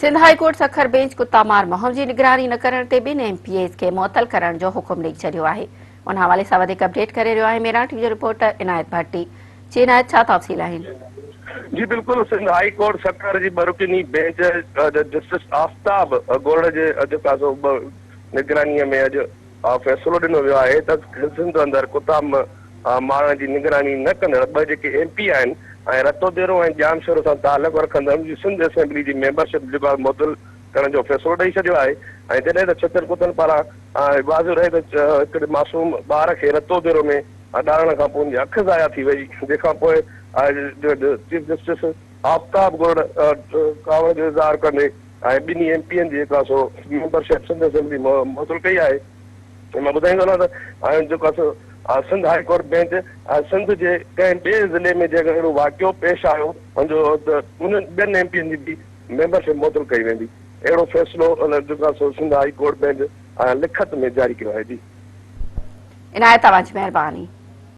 Sindh high court Sukkur bench कुत्ता मार मुहिम की निगरानी न करण ते ॿिनि MPAs खे मुअतल करण जो हुकुम ॾेई छॾियो आहे। उन हवाले सां वधीक अपडेट करे रहियो आहे मेरा टीवी जो रिपोर्टर عنايت भट्टी। जी عنايت, छा तफ़सील आहिनि? जी बिल्कुल, सिंध हाई कोर्ट सखर जी बरुकिनी बेंच जस्टिस आफ्ताब गोड़ जे निगरानी में अॼु फ़ैसिलो ॾिनो वियो आहे त सिंध अंदरि कुता मारण जी निगरानी न कंदड़ ॿ जेके MP आहिनि ऐं रतो देरो ऐं जाम शोर सां तालुक़ रखंदड़ सिंध असेंबली जी मेंबरशिप जेको मुअतल करण जो फ़ैसिलो ॾेई छॾियो आहे। ऐं जॾहिं त छतर कुतनि पारां वाज़िब रहे त हिकिड़े मासूम ॿार खे रतो देरो में अॾारण खां पोइ उनजी अखि ज़ाया थी वई, जंहिंखां पोइ चीफ जस्टिस आफ्ताब गोड़ कावड़ जो इज़हार कंदे ऐं ॿिन्ही MPN जी जेका सो मेंबरशिप सिंध असेंबली मुअतल कई आहे। मां ॿुधाईंदो वञा त जेको आहे Sindh high court bench Sindh जे कंहिं ॿिए ज़िले में जेकर अहिड़ो वाक़ियो पेश आयो हुनजो त उन ॿियनि MPN जी बि मेंबरशिप मुअतल कई वेंदी। अहिड़ो फ़ैसिलो जेको आहे सो सिंध हाई कोर्ट बेंच लिखत में जारी कयो आहे। जी عنايت, तव्हांजी महिरबानी।